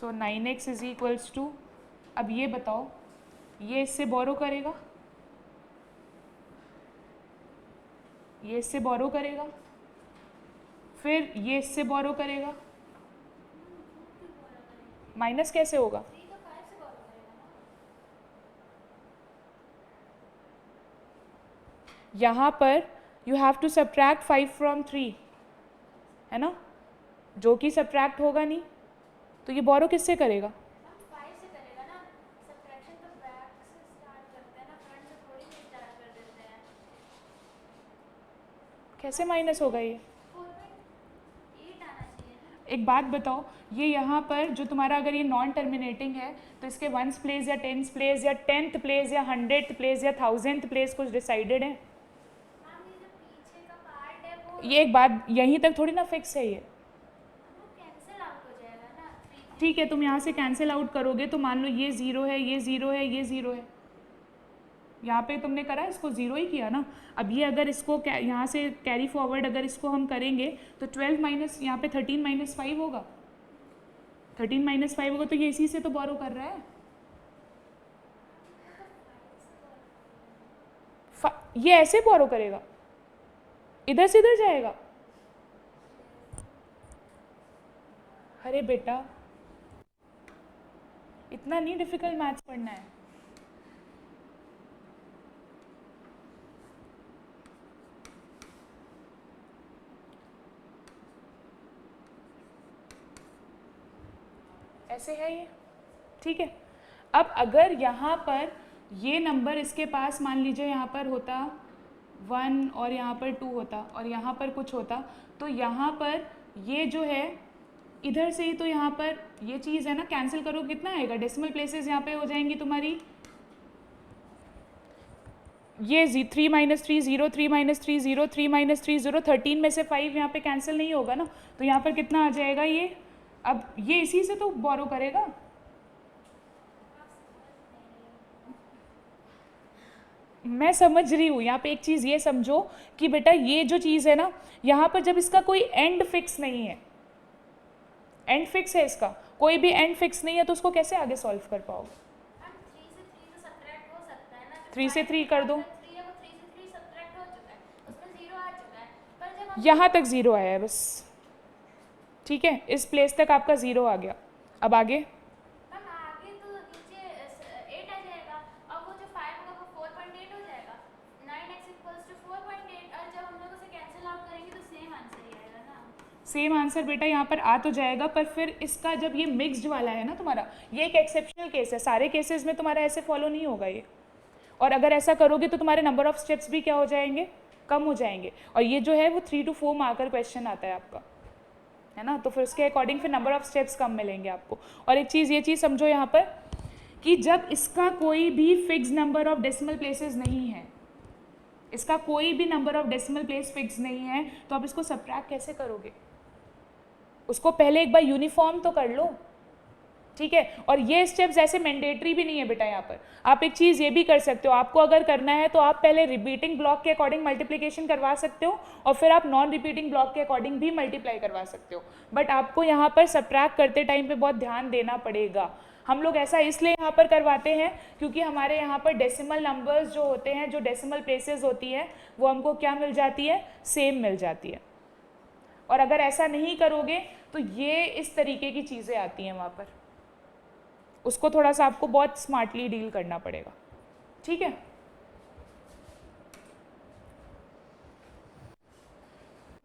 So 9x is equals to, अब ये बताओ ये इससे बोरो करेगा, ये इससे बोरो करेगा, फिर ये इससे बोरो करेगा, माइनस कैसे होगा? यहाँ पर you have to subtract 5 from 3, है ना, जो कि सब्ट्रैक्ट होगा नहीं, तो ये बोरो किससे करेगा? कैसे माइनस होगा ये? एक बात बताओ, ये यहाँ पर जो तुम्हारा अगर ये नॉन टर्मिनेटिंग है तो इसके 1th प्लेस या 10th प्लेस या 10th प्लेस या 100th प्लेस या 1000th प्लेस कुछ डिसाइडेड है? ये एक बात, यहीं तक थोड़ी ना फिक्स है ये। ठीक है, तुम यहाँ से कैंसिल आउट करोगे तो मान लो ये 0 है, ये 0 है, ये 0 है, यहाँ पे तुमने करा इसको 0 ही किया ना। अब ये अगर इसको यहाँ से कैरी फॉरवर्ड अगर इसको हम करेंगे तो 12 माइनस यहाँ पे 13 माइनस 5 होगा, 13 माइनस 5 होगा, तो ये इसी से तो बोरो कर रहा है। ये ऐसे बोरो करेगा, इधर से इधर जाएगा। अरे बेटा इतना नहीं डिफिकल्ट मैथ्स पढ़ना है, ऐसे है ये, ठीक है। अब अगर यहाँ पर ये नंबर इसके पास मान लीजिए यहाँ पर होता 1 और यहाँ पर 2 होता और यहाँ पर कुछ होता, तो यहाँ पर ये जो है इधर से ही तो यहाँ पर ये चीज़ है ना, कैंसिल करो कितना आएगा, डेसिमल प्लेसेस यहाँ पे हो जाएंगी तुम्हारी, ये 3 - 3 0, 3 - 3 0, 3 - 3 0, 13 में से 5 यहाँ पे कैंसिल नहीं होगा ना, तो यहाँ पर कितना आ जाएगा ये, अब ये इसी से तो बोरो करेगा। मैं समझ रही हूँ, यहाँ पे एक चीज़ ये समझो कि बेटा ये जो चीज़ है ना, यहाँ पर जब इसका कोई एंड फिक्स नहीं है, एंड फिक्स है इसका, कोई भी एंड फिक्स नहीं है, तो उसको कैसे आगे सॉल्व कर पाओगे? 3 से 3 कर दो, यहाँ तक 0 आया है बस, ठीक है, इस प्लेस तक आपका 0 आ गया। अब आगे सेम आंसर बेटा यहाँ पर आ तो जाएगा, पर फिर इसका जब ये मिक्स्ड वाला है ना तुम्हारा, ये एक एक्सेप्शनल केस है, सारे केसेस में तुम्हारा ऐसे फॉलो नहीं होगा ये, और अगर ऐसा करोगे तो तुम्हारे नंबर ऑफ स्टेप्स भी क्या हो जाएंगे, कम हो जाएंगे, और ये जो है वो 3 to 4 मार्कर क्वेश्चन आता है आपका, है ना, तो फिर उसके अकॉर्डिंग फिर नंबर ऑफ स्टेप्स कम मिलेंगे आपको। और एक चीज़ ये चीज़ समझो यहाँ पर कि जब इसका कोई भी fix number of decimal places नहीं है, इसका कोई भी number of decimal place fix नहीं है, तो आप इसको सब्ट्रैक्ट कैसे करोगे? उसको पहले एक बार यूनिफॉर्म तो कर लो, ठीक है। और ये स्टेप्स ऐसे मैंडेटरी भी नहीं है बेटा, यहाँ पर आप एक चीज़ ये भी कर सकते हो, आपको अगर करना है तो आप पहले रिपीटिंग ब्लॉक के अकॉर्डिंग मल्टीप्लिकेशन करवा सकते हो और फिर आप नॉन रिपीटिंग ब्लॉक के अकॉर्डिंग भी मल्टीप्लाई करवा सकते हो, बट आपको यहाँ पर सब्ट्रैक्ट करते टाइम पे बहुत ध्यान देना पड़ेगा। हम लोग ऐसा इसलिए यहाँ पर करवाते हैं क्योंकि हमारे यहाँ पर डेसिमल नंबर्स जो होते हैं, जो डेसिमल प्लेसेस होती हैं, वो हमको क्या मिल जाती है, सेम मिल जाती है। और अगर ऐसा नहीं करोगे तो ये इस तरीके की चीज़ें आती हैं वहाँ पर, उसको थोड़ा सा आपको बहुत स्मार्टली डील करना पड़ेगा, ठीक है।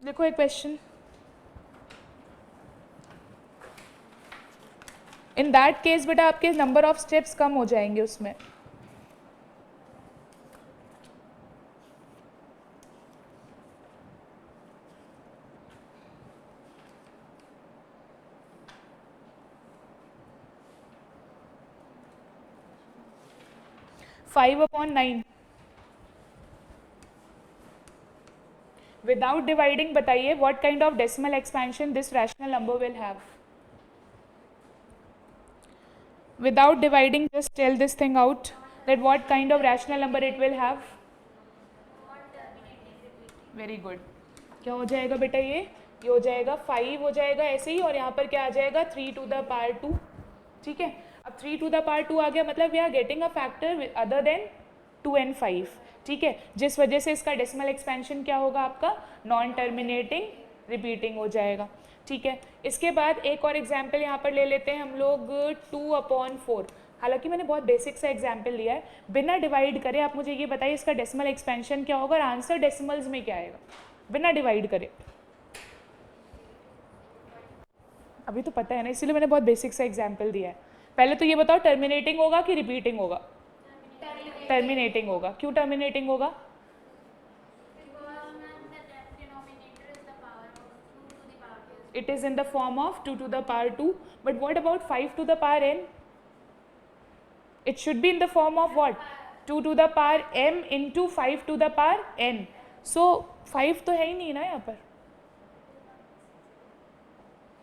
देखो एक क्वेश्चन, इन दैट केस बेटा आपके नंबर ऑफ स्टेप्स कम हो जाएंगे उसमें, फाइव अपॉन 9 विदाउट डिवाइडिंग बताइए what kind of decimal expansion this rational number will have. Without dividing, just tell this thing out, that what kind of rational number it will have. Very good. क्या हो जाएगा बेटा, ये हो जाएगा 5 हो जाएगा ऐसे ही, और यहाँ पर क्या आ जाएगा 3 to the power 2, ठीक है। अब 3 to the power 2 आ गया, मतलब we are getting a factor other than 2 and 5, ठीक है, जिस वजह से इसका डेसिमल एक्सपेंशन क्या होगा आपका, नॉन टर्मिनेटिंग रिपीटिंग हो जाएगा, ठीक है। इसके बाद एक और एग्जाम्पल यहाँ पर ले लेते हैं हम लोग 2/4। हालांकि मैंने बहुत बेसिक सा एग्जाम्पल लिया है, बिना डिवाइड करे आप मुझे ये बताइए इसका डेसिमल एक्सपेंशन क्या होगा और आंसर डेसिमल्स में क्या आएगा, बिना डिवाइड करे। अभी तो पता है ना, इसीलिए मैंने बहुत बेसिक सा एग्जाम्पल दिया है। पहले तो ये बताओ टर्मिनेटिंग होगा कि रिपीटिंग होगा? टर्मिनेटिंग होगा। क्यों टर्मिनेटिंग होगा? It is in the form of 2 to the power 2, but what about 5 to the power n? It should be in the form of what? 2 to the power m into 5 to the power n. So 5 तो है ही नहीं ना यहाँ पर.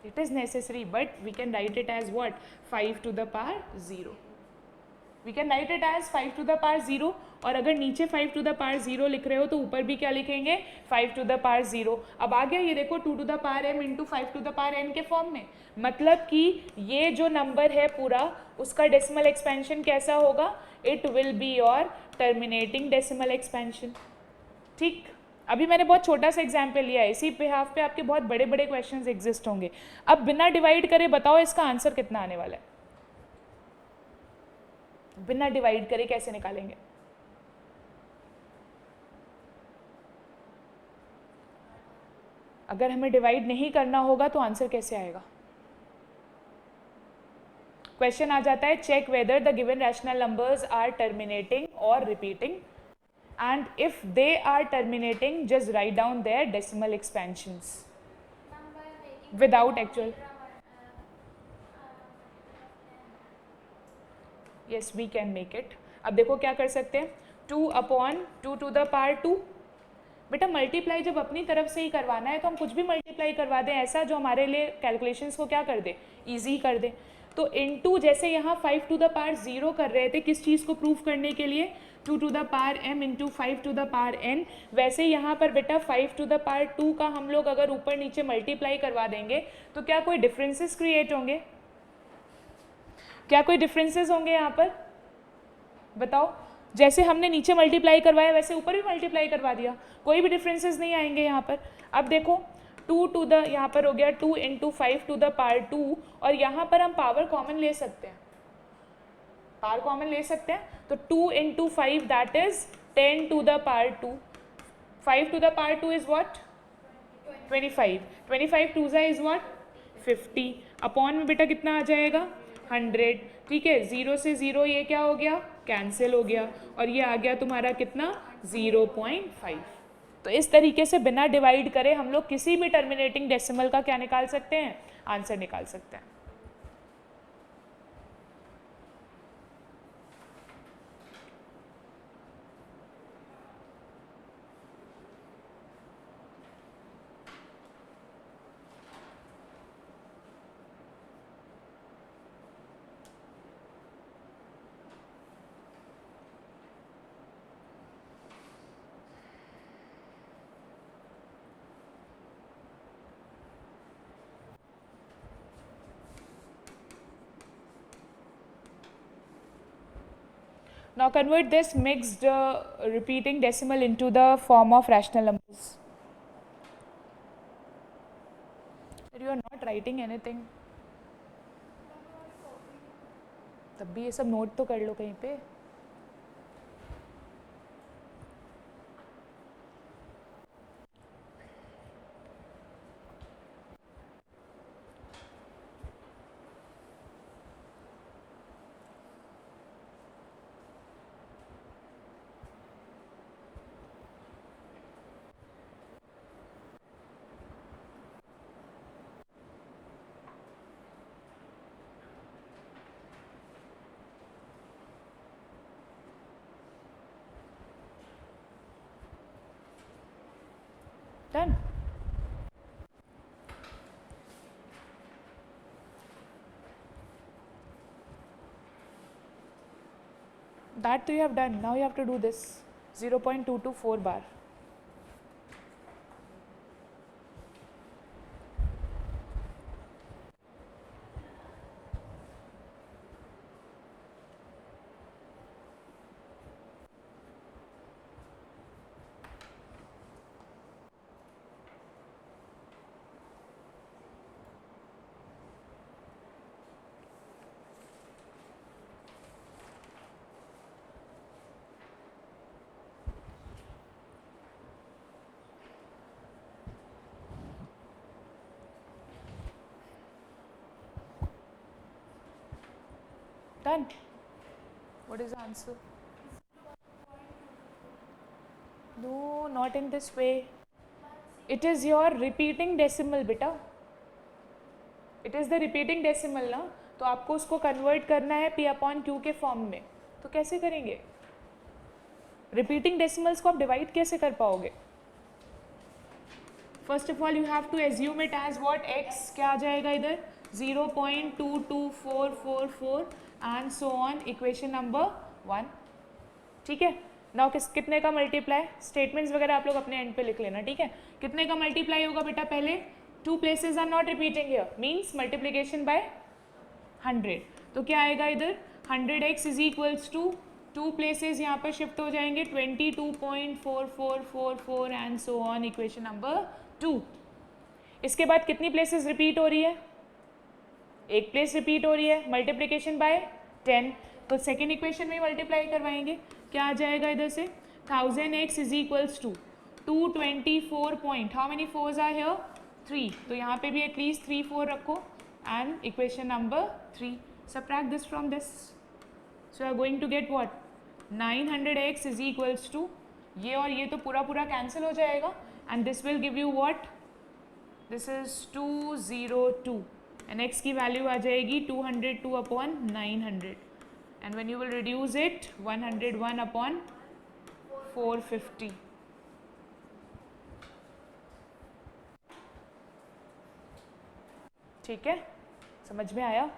It is necessary, but we can write it as what? 5 to the power 0. We can write it as 5 to the power 0, और अगर नीचे 5 to the power 0 लिख रहे हो तो ऊपर भी क्या लिखेंगे? 5 to the power 0. अब आ गया ये देखो 2 to the power m into 5 to the power n के फॉर्म में, मतलब कि ये जो नंबर है पूरा उसका डेसिमल एक्सपेंशन कैसा होगा? It will be your terminating decimal expansion, ठीक। अभी मैंने बहुत छोटा सा एग्जाम्पल लिया है, इसी बिहाफ पे आपके बहुत बड़े बड़े क्वेश्चंस एग्जिस्ट होंगे। अब बिना डिवाइड करे बताओ इसका आंसर कितना आने वाला है? बिना डिवाइड करे कैसे निकालेंगे? अगर हमें डिवाइड नहीं करना होगा तो आंसर कैसे आएगा? क्वेश्चन आ जाता है check whether the given rational numbers are terminating और repeating, and if they are terminating just write down their decimal expansions without actual. Yes we can make it. अब देखो क्या कर सकते हैं, 2/2 टू द पावर 2. बेटा मल्टीप्लाई जब अपनी तरफ से ही करवाना है तो हम कुछ भी मल्टीप्लाई करवा दें ऐसा जो हमारे लिए कैलकुलेशंस को क्या कर दे, ईजी कर दे. तो इनटू जैसे यहाँ 5 टू द पावर 0 कर रहे थे किस चीज़ को प्रूव करने के लिए, 2 to the power m into 5 to the power n. वैसे यहाँ पर बेटा 5 टू द पावर 2 का हम लोग अगर ऊपर नीचे मल्टीप्लाई करवा देंगे तो क्या कोई डिफरेंसेस क्रिएट होंगे, क्या कोई डिफरेंसेस होंगे यहाँ पर बताओ. जैसे हमने नीचे मल्टीप्लाई करवाया वैसे ऊपर भी मल्टीप्लाई करवा दिया, कोई भी डिफरेंसेस नहीं आएंगे यहाँ पर. अब देखो 2 टू द यहाँ पर हो गया 2 इंटू 5 टू द पावर 2, और यहाँ पर हम पावर कॉमन ले सकते हैं, पावर कॉमन ले सकते हैं. तो 2 into 5 that is 10 to the power 2. 5 to the power 2 is what 25. 25 two is what 50. Upon में बेटा कितना आ जाएगा 100. ठीक है, 0 से 0 ये क्या हो गया कैंसिल हो गया, और ये आ गया तुम्हारा कितना 0.5. तो इस तरीके से बिना डिवाइड करे हम लोग किसी भी टर्मिनेटिंग डेसिमल का क्या निकाल सकते हैं, आंसर निकाल सकते हैं. Now convert this mixed repeating decimal into the form of rational numbers. You are not writing anything. तब भी ये सब नोट तो कर लो कहीं पे. Done. That you have done. Now you have to do this 0.224 bar. Done. What is the answer? No, not in this way. It is your repeating decimal बेटा. It is the repeating decimal ना, तो आपको उसको कन्वर्ट करना है P अपॉन Q के फॉर्म में. तो कैसे करेंगे? रिपीटिंग डेसिमल्स को आप डिवाइड कैसे कर पाओगे? First of all you have to assume it as what x क्या आ जाएगा इधर 0.22444 and so on, equation number 1. ठीक है, नाउ कितने का मल्टीप्लाई, स्टेटमेंट्स वगैरह आप लोग अपने एंड पे लिख लेना. ठीक है, कितने का मल्टीप्लाई होगा बेटा, पहले 2 places are not repeating here means multiplication by 100. तो क्या आएगा इधर 100x is equals to 2 places यहाँ पर शिफ्ट हो जाएंगे 22.4444 and so on, equation number 2. इसके बाद कितनी प्लेसेस रिपीट हो रही है, एक प्लेस रिपीट हो रही है, मल्टीप्लिकेशन बाय 10. तो सेकेंड इक्वेशन में मल्टीप्लाई करवाएंगे, क्या आ जाएगा इधर से 1000x is equals to 224 point, how many 4s are here 3. तो यहाँ पे भी एटलीस्ट 3 4 रखो and equation number 3. subtract this from this, so you are going to get what, 900x is equals to, ये और ये तो पूरा पूरा कैंसिल हो जाएगा, and this will give you what, this is 202 and x की वैल्यू आ जाएगी 202 upon 900 and when you will reduce it 101 upon 450. ठीक है, समझ में आया?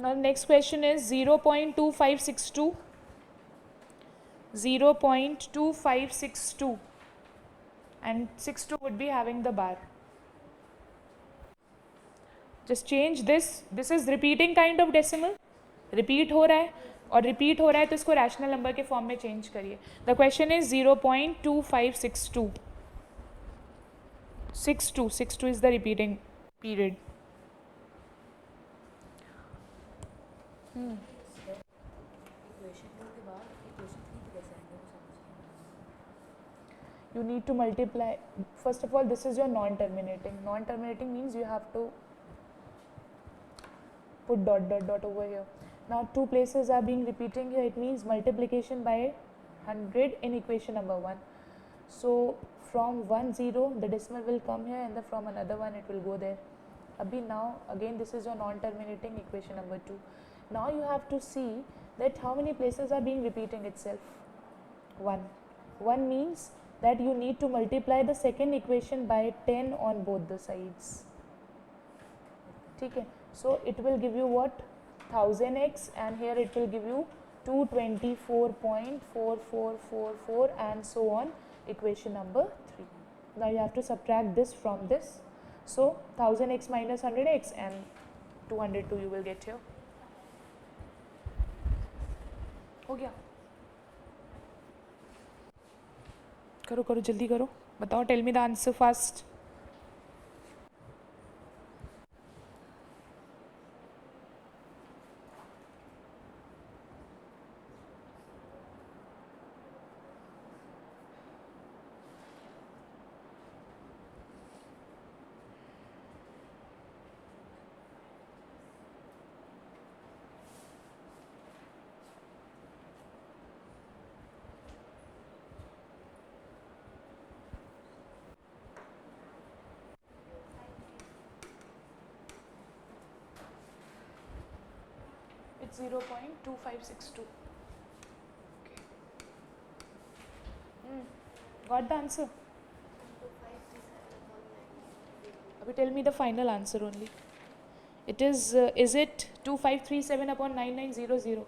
Now next question is 0.2562. 0.2562 and 62 would be having the bar. Just change this. This is repeating kind of decimal. Repeat हो रहा है और repeat हो रहा है तो इसको rational number के form में change करिए. The question is 0.2562. 62 is the repeating period. You need to multiply. First of all, this is your non-terminating. Non-terminating means you have to put dot dot dot over here. Now two places are being repeating here. It means multiplication by 100 in equation number 1. So from 1 0 the decimal will come here and from another one it will go there. Abhi now again this is your non-terminating equation number 2. Now you have to see that how many places are being repeating itself. 1. 1 means that you need to multiply the second equation by 10 on both the sides. Okay. So it will give you what, 1000x and here it will give you 224.4444 and so on, equation number 3. Now you have to subtract this from this. So 1000x minus 100x and 202 you will get here. हो गया? करो करो जल्दी करो, बताओ, tell me the answer fast. It's 0.2562. Okay. Got the answer? Abhi tell me the final answer only. It is it 2537 upon 9900?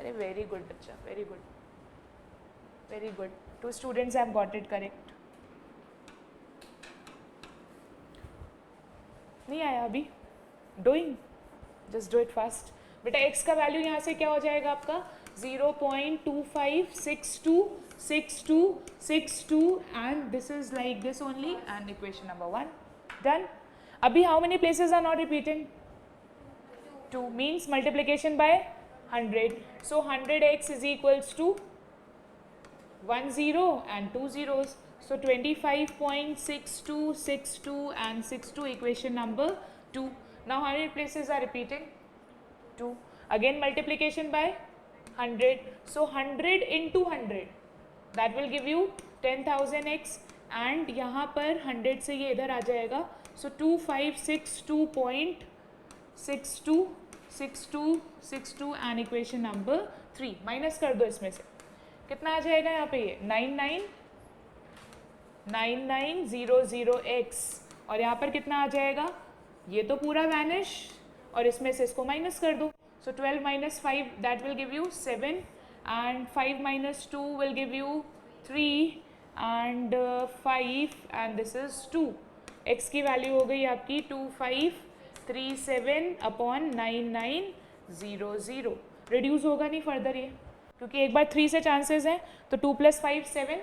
Arey, very good, bacha, very good. Very good. 2 students have got it correct. नहीं आया अभी? Doing. Just do it fast. बेटा x का वैल्यू यहाँ से क्या हो जाएगा आपका 0.25626262 and this is like this only and equation number 1 done. अभी how many places are not repeating? 2 means multiplication by 100. So 100x is equals to 1 0 and 2 zeros. So 25.6262 and 62, equation number 2. Now how many places are repeating? 2. Again multiplication by 100. So 100 into 100, that will give you 10,000x and यहाँ पर 100 से ये इधर आ जाएगा. So 2562.6262 and equation number 3. Minus कर दो इसमें से, कितना आ जाएगा यहाँ पे ये 9900x और यहाँ पर कितना आ जाएगा, ये तो पूरा वैनिश और इसमें से इसको माइनस कर दो. So 12 minus 5, that will give you 7 and 5 minus 2 will give you 3 and 5 and this is 2. x की वैल्यू हो गई आपकी 2537 upon 9900. रिड्यूस होगा नहीं फर्दर ये, क्योंकि एक बार 3 से चांसेस हैं तो 2 + 5 7,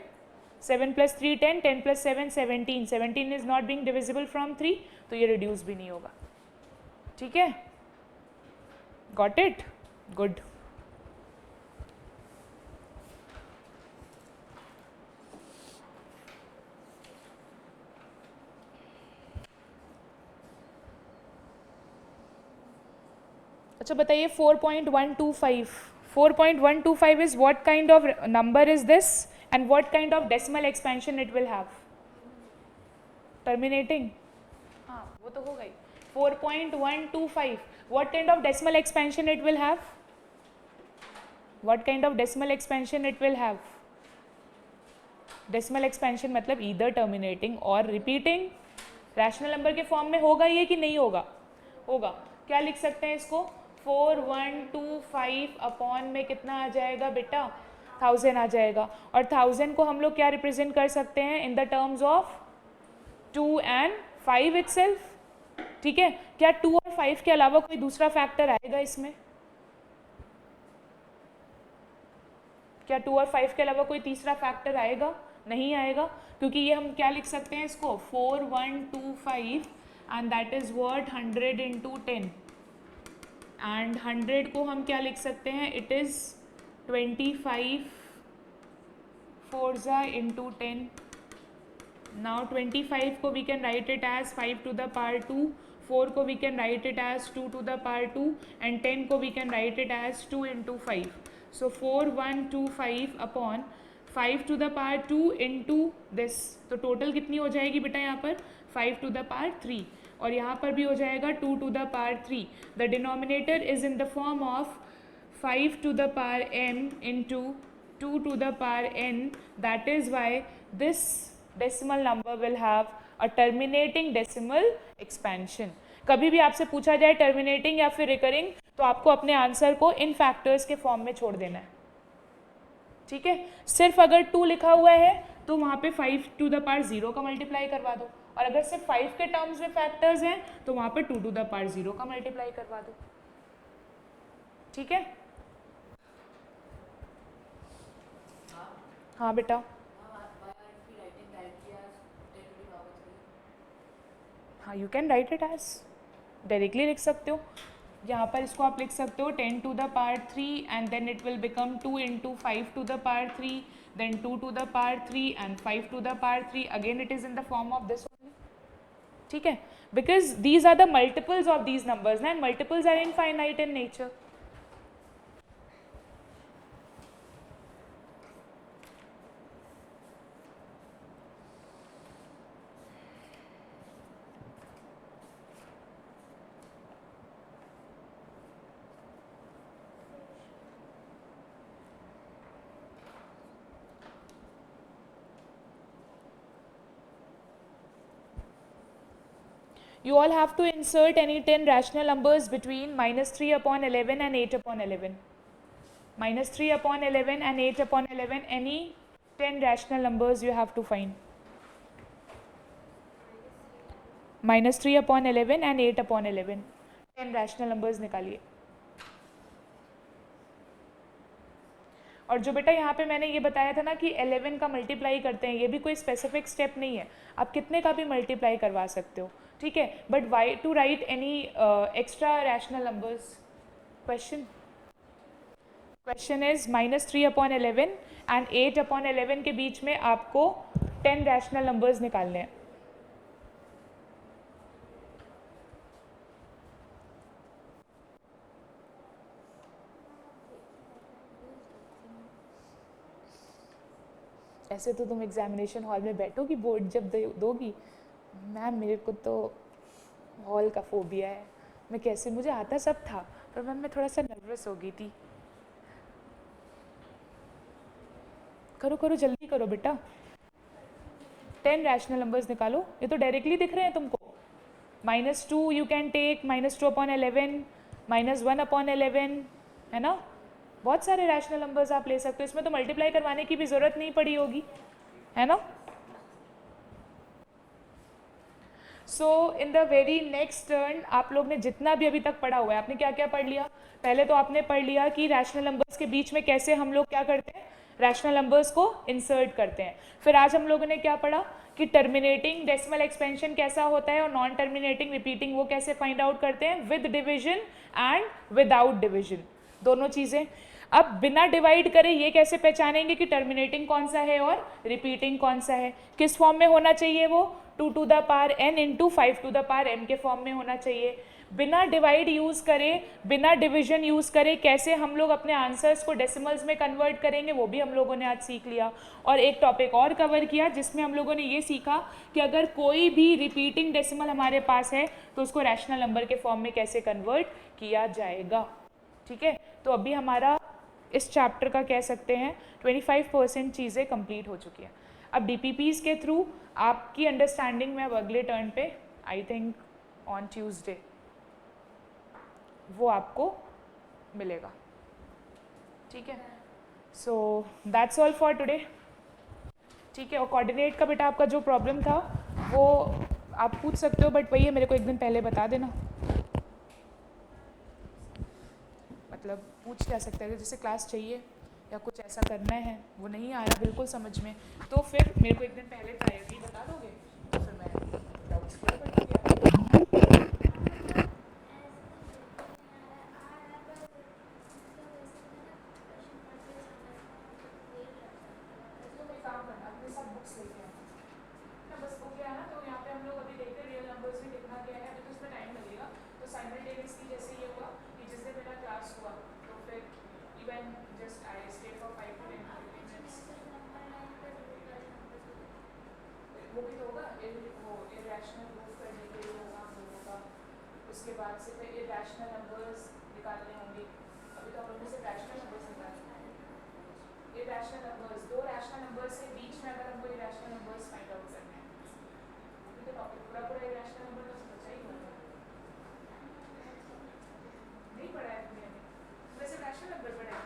7 + 3 10, 10 + 7 17, 17 is not being divisible from 3, तो ये रिड्यूस भी नहीं होगा. ठीक है, गॉट इट, गुड. अच्छा बताइए 4.125. 4.125 is what kind of number is this and what kind of decimal expansion it will have? Terminating. हाँ वो तो हो गई. 4.125. What kind of decimal expansion it will have? What kind of decimal expansion it will have? Decimal expansion मतलब either terminating or repeating. Rational number के फॉर्म में होगा ये कि नहीं होगा? होगा. क्या लिख सकते हैं इसको? 4125 अपॉन में कितना आ जाएगा बेटा? 1000 आ जाएगा. और 1000 को हम लोग क्या रिप्रेजेंट कर सकते हैं? In the terms of 2 and 5 itself. ठीक है, क्या 2 और 5 के अलावा कोई दूसरा फैक्टर आएगा इसमें? क्या 2 और 5 के अलावा कोई तीसरा फैक्टर आएगा? नहीं आएगा, क्योंकि ये हम क्या लिख सकते हैं इसको? 4125 and that is what 100 into 10. And 100 को हम क्या लिख सकते हैं? It is 25 4 into 10. नाउ 25 को we can write it as 5 to the power 2, 4 को we can write it as 2 to the power 2 and 10 को we can write it as 2 into 5. So 4125 upon 5 to the power 2 into this. तो टोटल कितनी हो जाएगी बेटा यहाँ पर? 5 to the power 3. और यहाँ पर भी हो जाएगा 2 to the power 3. The denominator is in the form of 5 to the power m into 2 to the power n. That is why this decimal number will have a terminating decimal expansion. कभी भी आपसे पूछा जाए terminating या फिर recurring, तो आपको अपने आंसर को इन फैक्टर्स के फॉर्म में छोड़ देना है. ठीक है, सिर्फ अगर 2 लिखा हुआ है तो वहाँ पे 5 to the power 0 का मल्टीप्लाई करवा दो, और अगर सिर्फ 5 के टर्म्स में फैक्टर्स हैं तो वहाँ पे 2 to the power 0 का मल्टीप्लाई करवा दो. ठीक है, हाँ बेटा. हाँ, you can write it as, directly लिख सकते हो. यहाँ पर इसको आप लिख सकते हो 10 to the power 3 and then it will become 2 into 5 to the power 3, then 2 to the power 3 and 5 to the power 3. Again it is in the form of this only. ठीक है, because these are the multiples of these numbers and multiples are infinite in nature. You all have to insert any 10 rational numbers between -3/11 and 8/11. -3/11 and 8/11, any 10 rational numbers you have to find. -3/11 and 8/11, 10 rational numbers निकालिए. और जो बेटा यहाँ पे मैंने ये बताया था ना कि 11 का मल्टीप्लाई करते हैं, ये भी कोई स्पेसिफिक स्टेप नहीं है, आप कितने का भी मल्टीप्लाई करवा सकते हो. ठीक है, but why to write any extra rational numbers? Question is -3/11 and 8/11 के बीच में आपको 10 रैशनल नंबर्स निकालने हैं. ऐसे तो तुम एग्जामिनेशन हॉल में बैठोगी, बोर्ड जब दोगी, मैम मेरे को तो हॉल का फोबिया है, मैं कैसे, मुझे आता सब था पर मैम मैं थोड़ा सा नर्वस हो गई थी. करो करो जल्दी करो बेटा, 10 रैशनल नंबर्स निकालो. ये तो डायरेक्टली दिख रहे हैं तुमको. -2 यू कैन टेक, -2/11, -1/11, है ना. बहुत सारे रैशनल नंबर्स आप ले सकते हो, इसमें तो मल्टीप्लाई करवाने की भी ज़रूरत नहीं पड़ी होगी, है ना. So in the very next turn आप लोग ने जितना भी अभी तक पढ़ा हुआ है, आपने क्या क्या पढ़ लिया? पहले तो आपने पढ़ लिया कि रैशनल नंबर्स के बीच में कैसे हम लोग क्या करते हैं, रैशनल नंबर्स को इंसर्ट करते हैं। फिर आज हम लोगों ने क्या पढ़ा कि टर्मिनेटिंग डेसिमल एक्सपेंशन कैसा होता है और नॉन टर्मिनेटिंग रिपीटिंग वो कैसे फाइंड आउट करते हैं, with division and without division, दोनों चीज़ें। अब बिना डिवाइड करे ये कैसे पहचानेंगे कि टर्मिनेटिंग कौन सा है और रिपीटिंग कौन सा है, किस फॉर्म में होना चाहिए वो 2 to the power n into 5 to the power m के फॉर्म में होना चाहिए। बिना डिवाइड यूज़ करे, बिना डिवीजन यूज़ करे कैसे हम लोग अपने आंसर्स को डेसिमल्स में कन्वर्ट करेंगे वो भी हम लोगों ने आज सीख लिया। और एक टॉपिक और कवर किया जिसमें हम लोगों ने ये सीखा कि अगर कोई भी रिपीटिंग डेसिमल हमारे पास है तो उसको रैशनल नंबर के फॉर्म में कैसे कन्वर्ट किया जाएगा। ठीक है, तो अभी हमारा इस चैप्टर का कह सकते हैं 25% चीज़ें कंप्लीट हो चुकी हैं। अब DPPs के थ्रू आपकी अंडरस्टैंडिंग में अब अगले टर्न पे आई थिंक ऑन ट्यूसडे वो आपको मिलेगा। ठीक है, so that's all for today. ठीक है, और कोऑर्डिनेट का बेटा आपका जो प्रॉब्लम था वो आप पूछ सकते हो, बट वही है मेरे को एक दिन पहले बता देना, मतलब पूछ क्या सकते हैं जैसे क्लास चाहिए या कुछ ऐसा करना है वो नहीं आ रहा बिल्कुल समझ में, तो फिर मेरे को एक दिन पहले प्रायोरिटी बता दोगे तो फिर मैं डाउट्स क्लियर कर दूँगी। काम करना अपने साथ बुक्स लेके आना ना, बस बुक ले आना। तो यहाँ पे हम लोग अभी देखते हैं रियल नंबर्स में कितना गया है, अभी तो इसमें टाइम लगेगा। तो साइमल्टेनियसली जैसे ये हुआ कि जिस दिन मेरा क्लास हुआ तो फिर even just I stay for 5 to 10 minutes, वो भी तो होगा वो इरेशनल मूव करने के लिए होगा हम लोगों का। उसके बाद से फिर इरेशनल नंबर्स निकालने होंगे। अभी तो हम लोगों से रैशनल नंबर्स निकालने हैं, इरेशनल नंबर्स, दो रैशनल नंबर्स के बीच में अगर हमको इरेशनल नंबर्स फाइंड आउट करने हैं, तो टॉपिक पूरा पूरा इरेशनल नंबर तो समझा ही हुआ नहीं पढ़ा है तुमने अभी, वैसे रैशनल नंबर पढ़ा है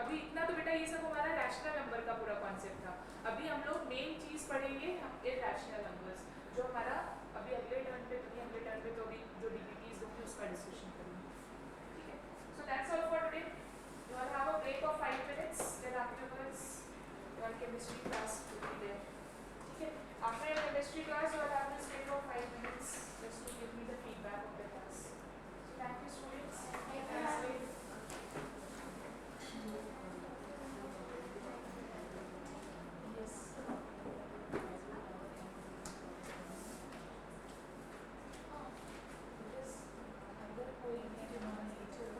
अभी इतना, तो बेटा ये सब हमारा रैशनल नंबर का पूरा कॉन्सेप्ट था। अभी हम लोग मेन चीज़ पढ़ेंगे इरेशनल नंबर्स, जो हमारा अभी अगले टर्न पे तो अभी जो DPPs होंगे उसका डिस्कशन करेंगे। ठीक है, so that's all for today. You all have a break of 5 minutes. Then afterwards, your chemistry class will be there. Okay. After your chemistry class, you all have this break of 5 minutes just to give me the feedback of the class. So thank you, students. Thanks, Dave. Yes. Because अगर कोई भी डिनोमिनेटर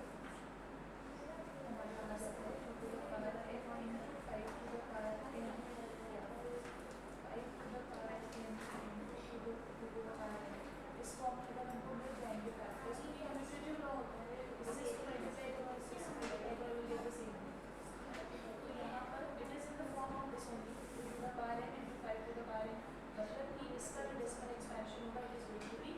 मतलब कि इसका जो डेसिमल एक्सपेंशन होगा it is going to B